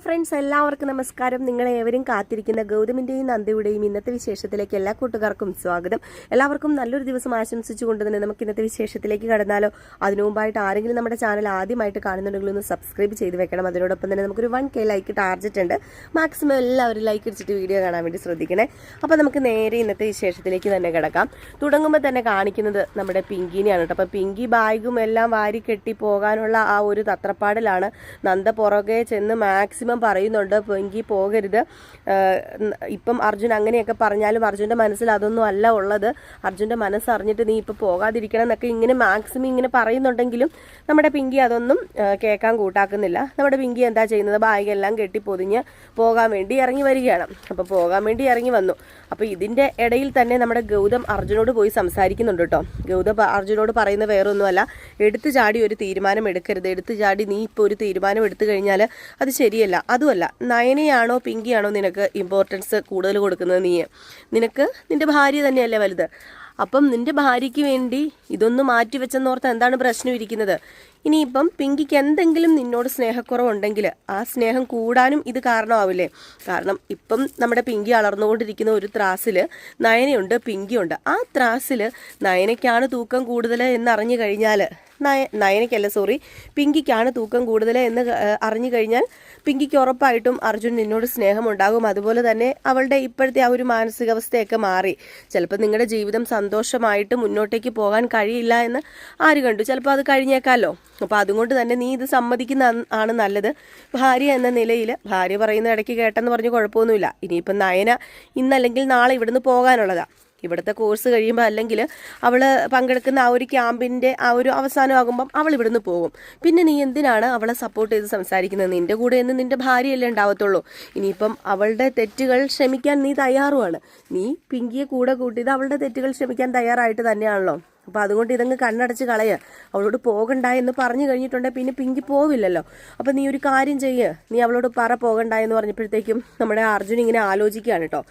Friends, എല്ലാവർക്കും നമസ്കാരം. നിങ്ങളെ ഏവരും കാത്തിരിക്കുന്ന ഗൗതമിന്റെയും നന്ദയുടെയും ഇന്നത്തെ വിശേഷത്തിലേക്ക് എല്ലാ കൂട്ടുകാർക്കും സ്വാഗതം. എല്ലാവർക്കും നല്ലൊരു ദിവസം ആശംസിച്ചുകൊണ്ട് തന്നെ നമുക്ക് ഇന്നത്തെ വിശേഷത്തിലേക്ക് കടന്നാലോ? അതിനു മുമ്പായിട്ട് ആരെങ്കിലും നമ്മുടെ ചാനൽ ആദ്യമായിട്ട് കാണുന്നുണ്ടെങ്കിൽ ഒന്ന് സബ്സ്ക്രൈബ് ചെയ്ത് വെക്കണം. അതിനോടൊപ്പം തന്നെ നമുക്കൊരു 1K ലൈക്ക് ടാർജറ്റ് ഉണ്ട്. മാക്സിമം എല്ലാവരും ലൈക്ക് അടിച്ചിട്ട് വീഡിയോ കാണാൻ വേണ്ടി ശ്രദ്ധിക്കണേ. അപ്പോൾ നമുക്ക് നേരെ ഇന്നത്തെ വിശേഷത്തിലേക്ക് തന്നെ കിടക്കാം. തുടങ്ങുമ്പോൾ തന്നെ കാണിക്കുന്നത് നമ്മുടെ പിങ്കിനെയാണ് കേട്ടോ. അപ്പോൾ പിങ്കി ബാഗും എല്ലാം വാരി കെട്ടി പോകാനുള്ള ആ ഒരു തത്രപ്പാടിലാണ്. നന്ദ പുറകെ ചെന്ന് മാക്സിമം പറയുന്നുണ്ട്, പിങ്കി പോകരുത്. ഇപ്പം അർജുൻ അങ്ങനെയൊക്കെ പറഞ്ഞാലും അർജുൻ്റെ മനസ്സിൽ അതൊന്നും അല്ല ഉള്ളത്. അർജുൻ്റെ മനസ്സറിഞ്ഞിട്ട് നീ ഇപ്പം പോകാതിരിക്കണം എന്നൊക്കെ ഇങ്ങനെ മാക്സിമം ഇങ്ങനെ പറയുന്നുണ്ടെങ്കിലും നമ്മുടെ പിങ്കി അതൊന്നും കേൾക്കാൻ കൂട്ടാക്കുന്നില്ല. നമ്മുടെ പിങ്കി എന്താ ചെയ്യുന്നത്? ബാഗെല്ലാം കെട്ടി പൊതിഞ്ഞ് പോകാൻ വേണ്ടി ഇറങ്ങി വരികയാണ്. അപ്പോൾ പോകാൻ വേണ്ടി ഇറങ്ങി വന്നു. അപ്പോൾ ഇതിൻ്റെ ഇടയിൽ തന്നെ നമ്മുടെ ഗൗതം അർജുനോട് പോയി സംസാരിക്കുന്നുണ്ട് കേട്ടോ. ഗൗതം അർജുനോട് പറയുന്ന വേറൊന്നുമല്ല, എടുത്തു ചാടി ഒരു തീരുമാനം എടുക്കരുത്. എടുത്തു ചാടി നീ ഇപ്പോൾ ഒരു തീരുമാനം എടുത്തു കഴിഞ്ഞാൽ അത് ശരിയല്ല. അതുമല്ല, നയനയാണോ പിങ്കിയാണോ നിനക്ക് ഇമ്പോർട്ടൻസ് കൂടുതൽ കൊടുക്കുന്നത്? നിനക്ക് നിന്റെ ഭാര്യ തന്നെയല്ലേ വലുത്. അപ്പം നിന്റെ ഭാര്യയ്ക്ക് വേണ്ടി ഇതൊന്ന് മാറ്റിവെച്ചെന്നോർത്ത് എന്താണ് പ്രശ്നം ഇരിക്കുന്നത്? ഇനിയിപ്പം പിങ്കിക്ക് എന്തെങ്കിലും നിന്നോട് സ്നേഹക്കുറവുണ്ടെങ്കിൽ ആ സ്നേഹം കൂടാനും ഇത് കാരണമാവില്ലേ? കാരണം ഇപ്പം നമ്മുടെ പിങ്കി അളർന്നുകൊണ്ടിരിക്കുന്ന ഒരു ത്രാസിൽ നയനയുണ്ട്, പിങ്കിയുണ്ട്. ആ ത്രാസിൽ നയനയ്ക്കാണ് തൂക്കം കൂടുതൽ എന്നറിഞ്ഞു കഴിഞ്ഞാൽ പിങ്കിക്കാണ് തൂക്കം കൂടുതൽ എന്ന് അറിഞ്ഞു കഴിഞ്ഞാൽ പിങ്കിക്ക് ഉറപ്പായിട്ടും അർജുൻ നിന്നോട് സ്നേഹമുണ്ടാകും. അതുപോലെ തന്നെ അവളുടെ ഇപ്പോഴത്തെ ആ ഒരു മാനസികാവസ്ഥയൊക്കെ മാറി ചിലപ്പോൾ നിങ്ങളുടെ ജീവിതം സന്തോഷമായിട്ട് മുന്നോട്ടേക്ക് പോകാൻ കഴിയില്ല എന്ന് ആര് കണ്ടു? ചിലപ്പോൾ അത് കഴിഞ്ഞേക്കാമല്ലോ. അപ്പോൾ അതുകൊണ്ട് തന്നെ നീ ഇത് സമ്മതിക്കുന്ന ആണ് നല്ലത്. ഭാര്യ എന്ന നിലയിൽ ഭാര്യ പറയുന്ന ഇടയ്ക്ക് കേട്ടെന്ന് പറഞ്ഞ് കുഴപ്പമൊന്നുമില്ല. ഇനിയിപ്പം നയന ഇന്നല്ലെങ്കിൽ നാളെ ഇവിടുന്ന് പോകാനുള്ളതാണ്. ഇവിടുത്തെ കോഴ്സ് കഴിയുമ്പോൾ അല്ലെങ്കിൽ അവൾ പങ്കെടുക്കുന്ന ആ ഒരു ക്യാമ്പിൻ്റെ ആ ഒരു അവസാനമാകുമ്പം അവൾ ഇവിടുന്ന് പോകും. പിന്നെ നീ എന്തിനാണ് അവളെ സപ്പോർട്ട് ചെയ്ത് സംസാരിക്കുന്നത്? നിൻ്റെ കൂടെ എന്ന് നിൻ്റെ ഭാര്യയല്ലേ ഉണ്ടാവത്തുള്ളൂ. ഇനിയിപ്പം അവളുടെ തെറ്റുകൾ ക്ഷമിക്കാൻ നീ തയ്യാറുമാണ്. നീ പിങ്കിയെ കൂടെ കൂട്ടിയത് അവളുടെ തെറ്റുകൾ ക്ഷമിക്കാൻ തയ്യാറായിട്ട് തന്നെയാണല്ലോ. അപ്പോൾ അതുകൊണ്ട് ഇതങ്ങ് കണ്ണടച്ച് കളയുക. അവളോട് പോകണ്ട എന്ന് പറഞ്ഞു കഴിഞ്ഞിട്ടുണ്ടെങ്കിൽ പിന്നെ പിങ്കി പോവില്ലല്ലോ. അപ്പോൾ നീ ഒരു കാര്യം ചെയ്യ്, നീ അവളോട് പോകണ്ട എന്ന് പറഞ്ഞപ്പോഴത്തേക്കും നമ്മുടെ അർജുൻ ഇങ്ങനെ ആലോചിക്കുകയാണ് കേട്ടോ.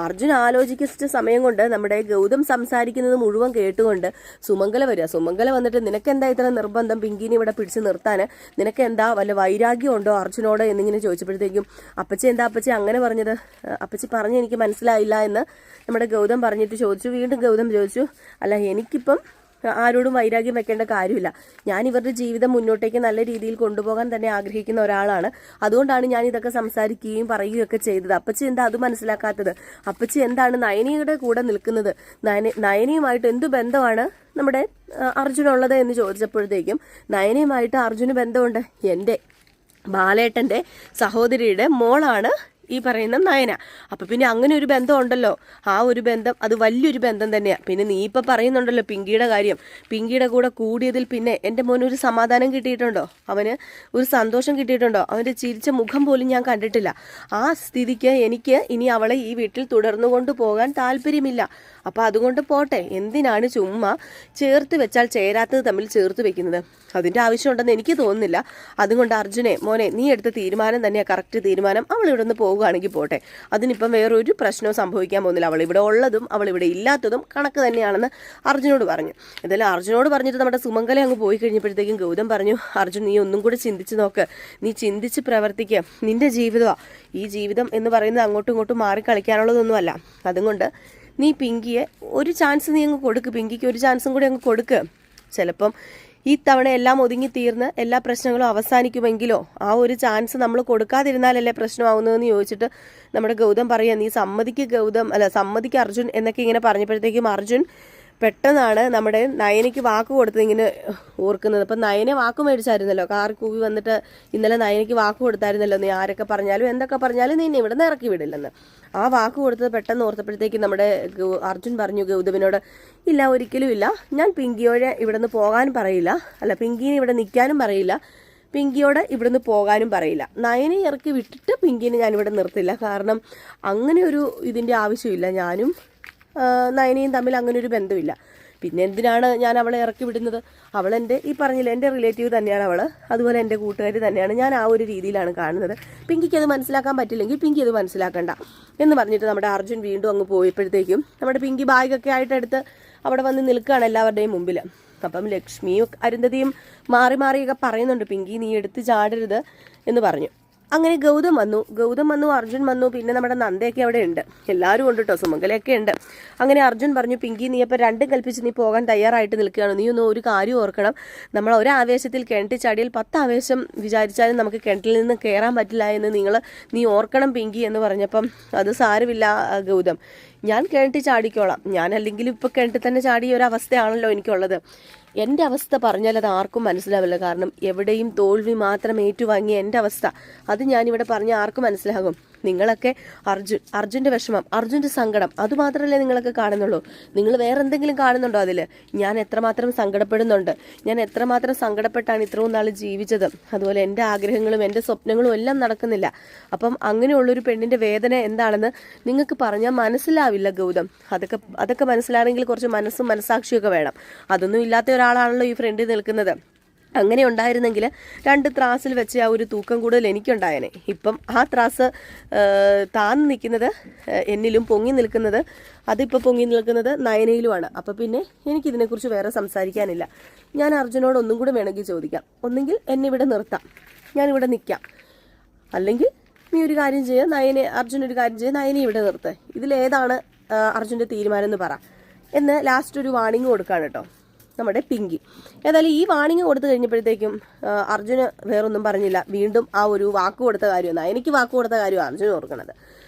അർജുൻ ആലോചിച്ച സമയം കൊണ്ട് നമ്മുടെ ഗൗതം സംസാരിക്കുന്നത് മുഴുവൻ കേട്ടുകൊണ്ട് സുമംഗല വരിക. സുമംഗല വന്നിട്ട് നിനക്കെന്താ ഇത്ര നിർബന്ധം പിങ്കിനെ ഇവിടെ പിടിച്ച് നിർത്താൻ? നിനക്കെന്താ വല്ല വൈരാഗ്യം ഉണ്ടോ അർജുനോട് എന്നിങ്ങനെ ചോദിച്ചപ്പോഴത്തേക്കും അപ്പച്ചി എന്താ അപ്പച്ചി അങ്ങനെ പറഞ്ഞത്? അപ്പച്ചി പറഞ്ഞ് എനിക്ക് മനസ്സിലായില്ല എന്ന് നമ്മുടെ ഗൗതം പറഞ്ഞിട്ട് ചോദിച്ചു. വീണ്ടും ഗൗതം ചോദിച്ചു, അല്ല എനിക്കിപ്പം ആരോടും വൈരാഗ്യം വെക്കേണ്ട കാര്യമില്ല. ഞാൻ ഇവരുടെ ജീവിതം മുന്നോട്ടേക്ക് നല്ല രീതിയിൽ കൊണ്ടുപോകാൻ തന്നെ ആഗ്രഹിക്കുന്ന ഒരാളാണ്. അതുകൊണ്ടാണ് ഞാൻ ഇതൊക്കെ സംസാരിക്കുകയും പറയുകയൊക്കെ ചെയ്തത്. അപ്പച്ചി എന്താ അത് മനസ്സിലാക്കാത്തത്? അപ്പച്ചി എന്താണ് നയനയുടെ കൂടെ നിൽക്കുന്നത്? നയനയുമായിട്ട് എന്തു ബന്ധമാണ് നമ്മുടെ അർജുനുള്ളത് എന്ന് ചോദിച്ചപ്പോഴത്തേക്കും നയനയുമായിട്ട് അർജുന് ബന്ധമുണ്ട്. എൻ്റെ ബാലേട്ടൻ്റെ സഹോദരിയുടെ മോളാണ് ഈ പറയുന്ന നയന. അപ്പം പിന്നെ അങ്ങനെ ഒരു ബന്ധം ഉണ്ടല്ലോ. ആ ഒരു ബന്ധം അത് വലിയൊരു ബന്ധം തന്നെയാണ്. പിന്നെ നീ ഇപ്പം പറയുന്നുണ്ടല്ലോ പിങ്കിയുടെ കാര്യം. പിങ്കിയുടെ കൂടെ കൂടിയതിൽ പിന്നെ എൻ്റെ മോന് ഒരു സമാധാനം കിട്ടിയിട്ടുണ്ടോ? അവന് ഒരു സന്തോഷം കിട്ടിയിട്ടുണ്ടോ? അവൻ്റെ ചിരിച്ച മുഖം പോലും ഞാൻ കണ്ടിട്ടില്ല. ആ സ്ഥിതിക്ക് എനിക്ക് ഇനി അവളെ ഈ വീട്ടിൽ തുടർന്നു കൊണ്ടുപോകാൻ താല്പര്യമില്ല. അപ്പം അതുകൊണ്ട് പോട്ടെ. എന്തിനാണ് ചുമ്മാ ചേർത്ത് വെച്ചാൽ ചേരാത്തത് തമ്മിൽ ചേർത്ത് വെക്കുന്നത്? അതിൻ്റെ ആവശ്യമുണ്ടെന്ന് എനിക്ക് തോന്നുന്നില്ല. അതുകൊണ്ട് അർജുനെ മോനെ, നീ എടുത്ത തീരുമാനം തന്നെയാണ് കറക്റ്റ് തീരുമാനം. അവൾ ഇവിടെ നിന്ന് പോകുകയാണെങ്കിൽ പോട്ടെ. അതിനിപ്പം വേറൊരു പ്രശ്നവും സംഭവിക്കാൻ പോകുന്നില്ല. അവൾ ഇവിടെ ഉള്ളതും അവൾ ഇവിടെ ഇല്ലാത്തതും കണക്ക് തന്നെയാണെന്ന് അർജുനോട് പറഞ്ഞു. ഇതെല്ലാം അർജുനോട് പറഞ്ഞിട്ട് നമ്മുടെ സുമംഗല അങ്ങ് പോയി കഴിഞ്ഞപ്പോഴത്തേക്കും ഗൗതം പറഞ്ഞു, അർജുൻ നീ ഒന്നും കൂടെ ചിന്തിച്ച് നോക്ക്. നീ ചിന്തിച്ച് പ്രവർത്തിക്കുക. നിന്റെ ജീവിതമാണ് ഈ ജീവിതം എന്ന് പറയുന്നത്. അങ്ങോട്ടും ഇങ്ങോട്ടും മാറി കളിക്കാനുള്ളതൊന്നുമല്ല. അതുകൊണ്ട് നീ പിങ്കിയെ ഒരു ചാൻസ് നീ അങ്ങ് കൊടുക്ക്. പിങ്കിക്ക് ഒരു ചാൻസും കൂടി അങ്ങ് കൊടുക്ക്. ചിലപ്പം ഈ തവണ എല്ലാം ഒതുങ്ങി തീർന്ന് എല്ലാ പ്രശ്നങ്ങളും അവസാനിക്കുമെങ്കിലോ ആ ഒരു ചാൻസ് നമ്മൾ കൊടുക്കാതിരുന്നാലല്ലേ പ്രശ്നമാവുന്നതെന്ന് ചോദിച്ചിട്ട് നമ്മുടെ ഗൗതം പറയുക, നീ സമ്മതിക്ക് അർജുൻ എന്നൊക്കെ ഇങ്ങനെ പറഞ്ഞപ്പോഴത്തേക്കും അർജുൻ പെട്ടെന്നാണ് നമ്മുടെ നയനയ്ക്ക് വാക്ക് കൊടുത്തത് ഇങ്ങനെ ഓർക്കുന്നത്. അപ്പം നയനെ വാക്ക് മേടിച്ചായിരുന്നല്ലോ. കാർ കൂവി വന്നിട്ട് ഇന്നലെ നയനയ്ക്ക് വാക്ക് കൊടുത്തായിരുന്നല്ലോ, നീ ആരൊക്കെ പറഞ്ഞാലും എന്തൊക്കെ പറഞ്ഞാലും നിന്നെ ഇവിടെ നിന്ന് ഇറക്കി വിടില്ലെന്ന്. ആ വാക്ക് കൊടുത്തത് പെട്ടെന്ന് ഓർത്തപ്പോഴത്തേക്കും നമ്മുടെ അർജുൻ പറഞ്ഞു ഗൗതമിനോട്, ഇല്ല ഒരിക്കലും ഇല്ല, ഞാൻ പിങ്കിയോടെ ഇവിടെ നിന്ന് പോകാനും പറയില്ല, പിങ്കിനെ ഇവിടെ നിൽക്കാനും പറയില്ല, പിങ്കിയോട് ഇവിടുന്ന് പോകാനും പറയില്ല. നയനെ ഇറക്കി വിട്ടിട്ട് പിങ്കിനെ ഞാനിവിടെ നിർത്തില്ല. കാരണം അങ്ങനെ ഒരു ഇതിൻ്റെ ആവശ്യമില്ല. ഞാനും നയനയും തമ്മിൽ അങ്ങനെ ഒരു ബന്ധമില്ല. പിന്നെ എന്തിനാണ് ഞാൻ അവളെ ഇറക്കി വിടുന്നത്? അവളെൻ്റെ ഈ പറഞ്ഞില്ല എൻ്റെ റിലേറ്റീവ് തന്നെയാണ് അവൾ. അതുപോലെ എൻ്റെ കൂട്ടുകാരി തന്നെയാണ്. ഞാൻ ആ ഒരു രീതിയിലാണ് കാണുന്നത്. പിങ്കിക്ക് അത് മനസ്സിലാക്കാൻ പറ്റില്ലെങ്കിൽ പിങ്കി അത് മനസ്സിലാക്കണ്ട എന്ന് പറഞ്ഞിട്ട് നമ്മുടെ അർജുൻ വീണ്ടും അങ്ങ് പോയപ്പോഴത്തേക്കും നമ്മുടെ പിങ്കി ബാഗൊക്കെ ആയിട്ടെടുത്ത് അവിടെ വന്ന് നിൽക്കുകയാണ് എല്ലാവരുടെയും മുമ്പിൽ. അപ്പം ലക്ഷ്മിയും അരുന്ധതിയും മാറിയൊക്കെ പറയുന്നുണ്ട്, പിങ്കി നീ എടുത്ത് ചാടരുത് എന്ന് പറഞ്ഞു. അങ്ങനെ ഗൗതം വന്നു, അർജുൻ വന്നു, പിന്നെ നമ്മുടെ നന്ദയൊക്കെ അവിടെ ഉണ്ട്, എല്ലാവരും ഉണ്ട് കേട്ടോ, സുമംഗലയൊക്കെ ഉണ്ട്. അങ്ങനെ അർജുൻ പറഞ്ഞു, പിങ്കി നീ അപ്പോൾ രണ്ടും കൽപ്പിച്ച് നീ പോകാൻ തയ്യാറായിട്ട് നിൽക്കുകയാണ്. നീ ഒന്ന് ഒരു കാര്യം ഓർക്കണം, നമ്മൾ ഒരാവേശത്തിൽ കിണറ്റിൽ ചാടിയാൽ 10 ആവേശം വിചാരിച്ചാലും നമുക്ക് കിണറ്റിൽ നിന്ന് കയറാൻ പറ്റില്ല എന്ന് നീ ഓർക്കണം പിങ്കി എന്ന് പറഞ്ഞപ്പം, അത് സാരമില്ല ഗൗതം, ഞാൻ കിണറ്റിൽ ചാടിക്കോളാം, ഞാൻ അല്ലെങ്കിൽ ഇപ്പോൾ കിണറ്റിൽ തന്നെ ചാടിയ ഒരു അവസ്ഥയാണല്ലോ എനിക്കുള്ളത്. എൻ്റെ അവസ്ഥ പറഞ്ഞാൽ അത് ആർക്കും മനസ്സിലാവില്ല, കാരണം എവിടെയും തോൽവി മാത്രം ഏറ്റുവാങ്ങിയ എൻ്റെ അവസ്ഥ അത് ഞാനിവിടെ പറഞ്ഞാൽ ആർക്കും മനസ്സിലാകും. നിങ്ങളൊക്കെ അർജുൻ്റെ വിഷമം, അർജുൻ്റെ സങ്കടം അതുമാത്രമല്ലേ നിങ്ങളൊക്കെ കാണുന്നുള്ളൂ. നിങ്ങൾ വേറെ എന്തെങ്കിലും കാണുന്നുണ്ടോ അതിൽ? ഞാൻ എത്രമാത്രം സങ്കടപ്പെടുന്നുണ്ട്, ഞാൻ എത്രമാത്രം സങ്കടപ്പെട്ടാണ് ഇത്രയും നാൾ ജീവിച്ചത്. അതുപോലെ എൻ്റെ ആഗ്രഹങ്ങളും എൻ്റെ സ്വപ്നങ്ങളും എല്ലാം നടക്കുന്നില്ല. അപ്പം അങ്ങനെയുള്ളൊരു പെണ്ണിൻ്റെ വേദന എന്താണെന്ന് നിങ്ങൾക്ക് പറഞ്ഞാൽ മനസ്സിലാവില്ല ഗൗതം. അതൊക്കെ മനസ്സിലാണെങ്കിൽ കുറച്ച് മനസ്സും മനസ്സാക്ഷിയൊക്കെ വേണം. അതൊന്നും ഇല്ലാത്ത ഒരാളാണല്ലോ ഈ ഫ്രണ്ടിൽ നിൽക്കുന്നത്. അങ്ങനെ ഉണ്ടായിരുന്നെങ്കിൽ 2 ത്രാസിൽ വെച്ച് ആ ഒരു തൂക്കം കൂടുതൽ എനിക്കുണ്ടായേനെ. ഇപ്പം ആ ത്രാസ് താന്ന് നിൽക്കുന്നത് എന്നിലും, പൊങ്ങി നിൽക്കുന്നത് അതിപ്പോൾ പൊങ്ങി നിൽക്കുന്നത് നയനയിലുമാണ്. അപ്പോൾ പിന്നെ എനിക്കിതിനെക്കുറിച്ച് വേറെ സംസാരിക്കാനില്ല. ഞാൻ അർജുനോട് ഒന്നും കൂടെ വേണമെങ്കിൽ ചോദിക്കാം. ഒന്നെങ്കിൽ എന്നെ ഇവിടെ നിർത്താം, ഞാനിവിടെ നിൽക്കാം, അല്ലെങ്കിൽ നീ ഒരു കാര്യം ചെയ്യുക, അർജുൻ ഒരു കാര്യം ചെയ്യുക, നയനെ ഇവിടെ നിർത്ത്. ഇതിലേതാണ് അർജുൻ്റെ തീരുമാനം എന്ന് പറ എന്ന് ലാസ്റ്റ് ഒരു വാണിംഗ് കൊടുക്കുകയാണ് കേട്ടോ നമ്മുടെ പിങ്കി. ഏതായാലും ഈ വാണിംഗ് കൊടുത്തു കഴിഞ്ഞപ്പോഴത്തേക്കും അർജുന് വേറൊന്നും പറഞ്ഞില്ല. വീണ്ടും ആ ഒരു വാക്ക് കൊടുത്ത കാര്യമാണ്, എനിക്ക് വാക്ക് കൊടുത്ത കാര്യമാണ് അർജുൻ ഓർക്കണത്.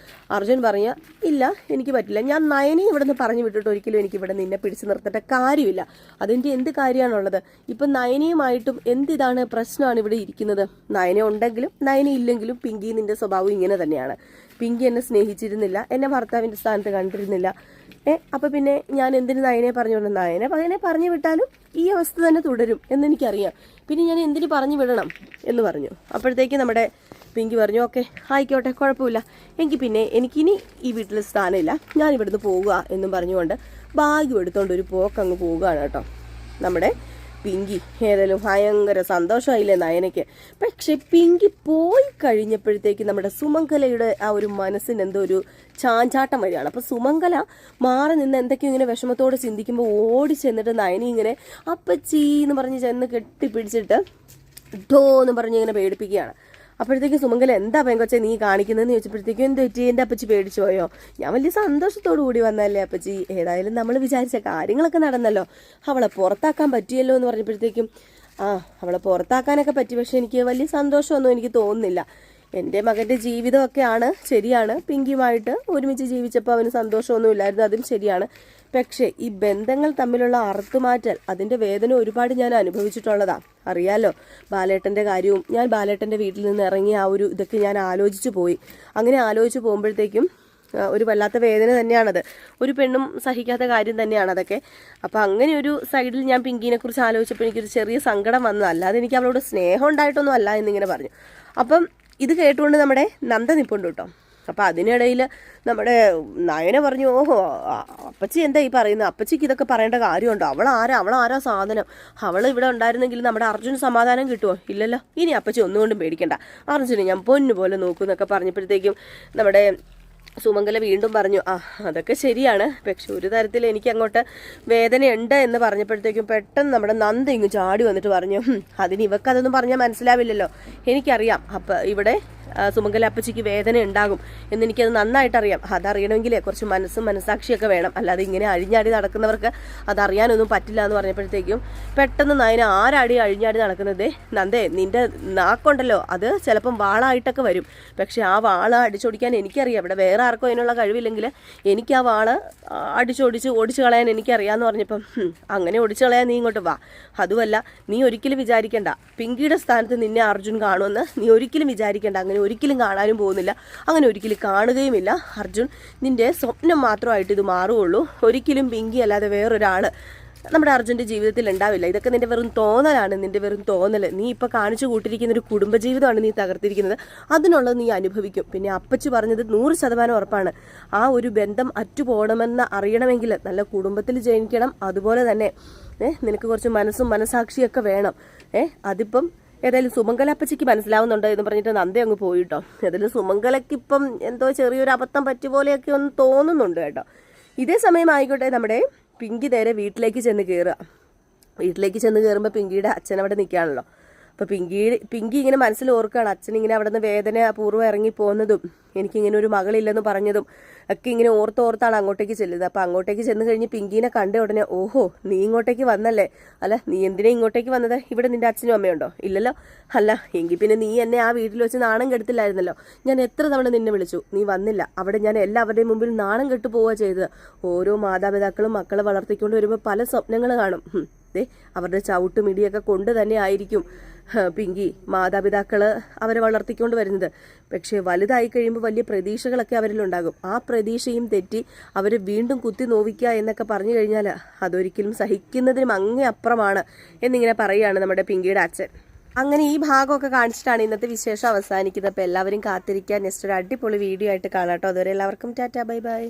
അർജുൻ പറഞ്ഞ ഇല്ല എനിക്ക് പറ്റില്ല, ഞാൻ നയനെ ഇവിടെ നിന്ന് പറഞ്ഞു വിട്ടിട്ട് ഒരിക്കലും എനിക്കിവിടെ നിന്നെ പിടിച്ചു നിർത്തേണ്ട കാര്യമില്ല. അതിൻ്റെ എന്ത് കാര്യമാണുള്ളത്? ഇപ്പം നയനയുമായിട്ടും എന്തിതാണ് പ്രശ്നമാണ് ഇവിടെ ഇരിക്കുന്നത്? നയന ഉണ്ടെങ്കിലും നയന ഇല്ലെങ്കിലും പിങ്കി നിന്റെ സ്വഭാവം ഇങ്ങനെ തന്നെയാണ്. പിങ്കി എന്നെ സ്നേഹിച്ചിരുന്നില്ല, എന്നെ ഭർത്താവിൻ്റെ സ്ഥാനത്ത് കണ്ടിരുന്നില്ല. അപ്പം പിന്നെ ഞാൻ എന്തിന് നയനെ പറഞ്ഞു വിടണം? നയനെ പറഞ്ഞു വിട്ടാലും ഈ അവസ്ഥ തന്നെ തുടരും എന്നെനിക്കറിയാം, പിന്നെ ഞാൻ എന്തിന് പറഞ്ഞു വിടണം എന്ന് പറഞ്ഞു. അപ്പോഴത്തേക്ക് നമ്മുടെ പിങ്കി പറഞ്ഞു ഓക്കെ ആയിക്കോട്ടെ കുഴപ്പമില്ല, എനിക്കിനി ഈ വീട്ടിൽ സ്ഥാനമില്ല, ഞാൻ ഇവിടുന്ന് പോകുക എന്നും പറഞ്ഞുകൊണ്ട് ഭാഗ്യം എടുത്തോണ്ട് ഒരു പോക്കങ്ങ് പോവുകയാണ് കേട്ടോ നമ്മുടെ പിങ്കി. ഏതായാലും ഭയങ്കര സന്തോഷമായില്ലേ നയനയ്ക്ക്. പക്ഷെ പിങ്കി പോയി കഴിഞ്ഞപ്പോഴത്തേക്ക് നമ്മുടെ സുമംഗലയുടെ ആ ഒരു മനസ്സിന് എന്തോ ഒരു ചാഞ്ചാട്ടം വരികയാണ്. അപ്പം സുമംഗല മാറി നിന്ന് എന്തൊക്കെയോ ഇങ്ങനെ വിഷമത്തോടെ ചിന്തിക്കുമ്പോൾ ഓടി ചെന്നിട്ട് നയനി ഇങ്ങനെ അപ്പച്ചി എന്ന് പറഞ്ഞ് ചെന്ന് കെട്ടിപ്പിടിച്ചിട്ട് ഡോ എന്ന് പറഞ്ഞ് ഇങ്ങനെ പേടിപ്പിക്കുകയാണ്. അപ്പോഴത്തേക്ക് സുമംഗല എന്താ പെങ്കൊച്ചെ നീ കാണിക്കുന്നതെന്ന് ചോദിച്ചപ്പോഴത്തേക്കും എന്ത് പറ്റി, എൻ്റെ അപ്പച്ചി പേടിച്ചു പോയോ? ഞാൻ വലിയ സന്തോഷത്തോടു കൂടി വന്നല്ലേ അപ്പച്ചി, ഏതായാലും നമ്മൾ വിചാരിച്ച കാര്യങ്ങളൊക്കെ നടന്നല്ലോ, അവളെ പുറത്താക്കാൻ പറ്റിയല്ലോ എന്ന് പറഞ്ഞപ്പോഴത്തേക്കും അവളെ പുറത്താക്കാനൊക്കെ പറ്റി, പക്ഷെ എനിക്ക് വലിയ സന്തോഷമൊന്നും എനിക്ക് തോന്നുന്നില്ല. എൻ്റെ മകൻ്റെ ജീവിതമൊക്കെയാണ് ശരിയാണ്, പിങ്കിയുമായിട്ട് ഒരുമിച്ച് ജീവിച്ചപ്പോൾ അവന് സന്തോഷമൊന്നും ഇല്ലായിരുന്നു, അതും ശരിയാണ്. പക്ഷേ ഈ ബന്ധങ്ങൾ തമ്മിലുള്ള അറുത്തുമാറ്റൽ, അതിൻ്റെ വേദന ഒരുപാട് ഞാൻ അനുഭവിച്ചിട്ടുള്ളതാണ്, അറിയാലോ. ബാലേട്ടൻ്റെ കാര്യവും ഞാൻ ബാലേട്ടൻ്റെ വീട്ടിൽ നിന്ന് ഇറങ്ങിയ ആ ഒരു ഇതൊക്കെ ഞാൻ ആലോചിച്ചു പോയി. അങ്ങനെ ആലോചിച്ച് പോകുമ്പോഴത്തേക്കും ഒരു വല്ലാത്ത വേദന തന്നെയാണത്, ഒരു പെണ്ണും സഹിക്കാത്ത കാര്യം തന്നെയാണ് അതൊക്കെ. അപ്പം അങ്ങനെ ഒരു സൈഡിൽ ഞാൻ പിങ്കിനെ കുറിച്ച് ആലോചിച്ചപ്പോൾ എനിക്കൊരു ചെറിയ സങ്കടം വന്നു, അല്ലാതെ എനിക്ക് അവളോട് സ്നേഹം ഉണ്ടായിട്ടൊന്നും അല്ല എന്നിങ്ങനെ പറഞ്ഞു. അപ്പം ഇത് കേട്ടുകൊണ്ട് നമ്മുടെ നന്ദ നിൽപ്പുണ്ട് കേട്ടോ. അപ്പം അതിനിടയിൽ നമ്മുടെ നയന പറഞ്ഞു ഓഹോ അപ്പച്ചി എന്താ ഈ പറയുന്നത്, അപ്പച്ചിക്ക് ഇതൊക്കെ പറയേണ്ട കാര്യമുണ്ടോ, അവളാരാ സാധനം, അവൾ ഇവിടെ ഉണ്ടായിരുന്നെങ്കിൽ നമ്മുടെ അർജുന് സമാധാനം കിട്ടുമോ? ഇല്ലല്ലോ, ഇനി അപ്പച്ചി ഒന്നുകൊണ്ടും പേടിക്കണ്ട, അർജുനെ ഞാൻ പൊന്നു പോലെ നോക്കൂ എന്നൊക്കെ പറഞ്ഞപ്പോഴത്തേക്കും നമ്മുടെ സുമംഗല വീണ്ടും പറഞ്ഞു അതൊക്കെ ശരിയാണ്, പക്ഷെ ഒരു തരത്തിൽ എനിക്ക് അങ്ങോട്ട് വേദനയുണ്ട് എന്ന് പറഞ്ഞപ്പോഴത്തേക്കും പെട്ടെന്ന് നമ്മുടെ നന്ദ ഇങ്ങ് ചാടി വന്നിട്ട് പറഞ്ഞു അതിന് ഇവക്കതൊന്നും പറഞ്ഞാൽ മനസ്സിലാവില്ലല്ലോ, എനിക്കറിയാം അപ്പം ഇവിടെ സുമംഗല അപ്പച്ചിക്ക് വേദന ഉണ്ടാകും എന്നെനിക്കത് നന്നായിട്ടറിയാം. അതറിയണമെങ്കിൽ കുറച്ച് മനസ്സും മനസ്സാക്ഷിയൊക്കെ വേണം, അല്ലാതെ ഇങ്ങനെ അഴിഞ്ഞാടി നടക്കുന്നവർക്ക് അതറിയാനൊന്നും പറ്റില്ല എന്ന് പറഞ്ഞപ്പോഴത്തേക്കും പെട്ടെന്ന് നയന ആരാടി അഴിഞ്ഞാടി നടക്കുന്നത്? നന്ദേ നിന്റെ നാക്കുണ്ടല്ലോ അത് ചിലപ്പം വാളായിട്ടൊക്കെ വരും, പക്ഷെ ആ വാള് അടിച്ചോടിക്കാൻ എനിക്കറിയാം, ഇവിടെ വേറെ ആർക്കും അതിനുള്ള കഴിവില്ലെങ്കിൽ എനിക്ക് ആ വാള് ഓടിച്ചു കളയാൻ എനിക്കറിയാമെന്ന് പറഞ്ഞപ്പം അങ്ങനെ ഓടിച്ചു കളയാൻ നീ ഇങ്ങോട്ട് വാ. അതുമല്ല നീ ഒരിക്കലും വിചാരിക്കേണ്ട പിങ്കിയുടെ സ്ഥാനത്ത് നിന്നെ അർജുൻ കാണുമെന്ന്, നീ ഒരിക്കലും വിചാരിക്കേണ്ട, അങ്ങനെ ഒരിക്കലും കാണാനും പോകുന്നില്ല, അങ്ങനെ ഒരിക്കലും കാണുകയുമില്ല. അർജുൻ നിന്റെ സ്വപ്നം മാത്രമായിട്ട് ഇത് മാറുകയുള്ളൂ, ഒരിക്കലും പിങ്കി അല്ലാതെ വേറൊരാൾ നമ്മുടെ അർജുൻ്റെ ജീവിതത്തിൽ ഉണ്ടാവില്ല. ഇതൊക്കെ നിന്റെ വെറും തോന്നലാണ്, നിന്റെ വെറും തോന്നൽ. നീ ഇപ്പോൾ കാണിച്ചു കൂട്ടിരിക്കുന്ന ഒരു കുടുംബജീവിതമാണ് നീ തകർത്തിരിക്കുന്നത്, അതിനുള്ളത് നീ അനുഭവിക്കും. പിന്നെ അപ്പച്ചി പറഞ്ഞത് 100% ഉറപ്പാണ്, ആ ഒരു ബന്ധം അറ്റുപോകണമെന്ന് അറിയണമെങ്കിൽ നല്ല കുടുംബത്തിൽ ജനിക്കണം, അതുപോലെ തന്നെ നിനക്ക് കുറച്ച് മനസ്സും മനസാക്ഷിയൊക്കെ വേണം. അതിപ്പം ഏതായാലും സുമംഗല അപ്പച്ചിക്ക് മനസ്സിലാവുന്നുണ്ട് എന്ന് പറഞ്ഞിട്ട് നന്ദ അങ്ങ് പോയിട്ടോ. ഏതായാലും സുമംഗലയ്ക്കിപ്പം എന്തോ ചെറിയൊരു അബദ്ധം പറ്റിയ പോലെയൊക്കെ ഒന്ന് തോന്നുന്നുണ്ട് കേട്ടോ. ഇതേ സമയം ആയിക്കോട്ടെ നമ്മുടെ പിങ്കി നേരെ വീട്ടിലേക്ക് ചെന്ന് കയറുക. വീട്ടിലേക്ക് ചെന്ന് കയറുമ്പോൾ പിങ്കിയുടെ അച്ഛൻ അവിടെ നിൽക്കുകയാണല്ലോ. അപ്പോൾ പിങ്കി ഇങ്ങനെ മനസ്സിൽ ഓർക്കുകയാണ് അച്ഛൻ ഇങ്ങനെ അവിടെ നിന്ന് വേദന അപൂർവ്വം ഇറങ്ങി പോകുന്നതും എനിക്കിങ്ങനെ ഒരു മകളില്ലെന്ന് പറഞ്ഞതും ഒക്കെ ഇങ്ങനെ ഓർത്താണ് അങ്ങോട്ടേക്ക് ചെല്ലുന്നത്. അപ്പോൾ അങ്ങോട്ടേക്ക് ചെന്ന് കഴിഞ്ഞ് പിങ്കീനെ കണ്ട ഉടനെ ഓഹോ നീ ഇങ്ങോട്ടേക്ക് വന്നല്ലേ, അല്ല നീ എന്തിനാ ഇങ്ങോട്ടേക്ക് വന്നത്, ഇവിടെ നിന്റെ അച്ഛനും അമ്മയുണ്ടോ? ഇല്ലല്ലോ. അല്ല എങ്കിൽ പിന്നെ നീ എന്നെ ആ വീട്ടിൽ വെച്ച് നാണം കെടുത്തില്ലായിരുന്നല്ലോ, ഞാൻ എത്ര തവണ നിന്നെ വിളിച്ചു, നീ വന്നില്ല. അവിടെ ഞാൻ എല്ലാവരുടെയും മുമ്പിൽ നാണം കെട്ടു പോവുക ചെയ്തത്. ഓരോ മാതാപിതാക്കളും മക്കളെ വളർത്തിക്കൊണ്ട് വരുമ്പോൾ പല സ്വപ്നങ്ങൾ കാണും. അവരുടെ ചവിട്ടും ഇടിയൊക്കെ കൊണ്ട് തന്നെ ആയിരിക്കും പിങ്കി മാതാപിതാക്കള് അവരെ വളർത്തിക്കൊണ്ട് വരുന്നത്. പക്ഷെ വലുതായി കഴിയുമ്പോൾ വലിയ പ്രതീക്ഷകളൊക്കെ അവരിലുണ്ടാകും. ആ പ്രതീക്ഷയും തെറ്റി അവർ വീണ്ടും കുത്തി നോവിക്കുക എന്നൊക്കെ പറഞ്ഞു കഴിഞ്ഞാൽ അതൊരിക്കലും സഹിക്കുന്നതിനും അങ്ങേ അപ്പുറമാണ് എന്നിങ്ങനെ പറയുകയാണ് നമ്മുടെ പിങ്കിയുടെ അച്ഛൻ. അങ്ങനെ ഈ ഭാഗമൊക്കെ കാണിച്ചിട്ടാണ് ഇന്നത്തെ വിശേഷം അവസാനിക്കുന്നത്. അപ്പോൾ എല്ലാവരും കാത്തിരിക്കുക, നെക്സ്റ്റ് ഒരു അടിപൊളി വീഡിയോ ആയിട്ട് കാണാം കേട്ടോ. അതുവരെ എല്ലാവർക്കും ടാറ്റാ ബൈ ബൈ.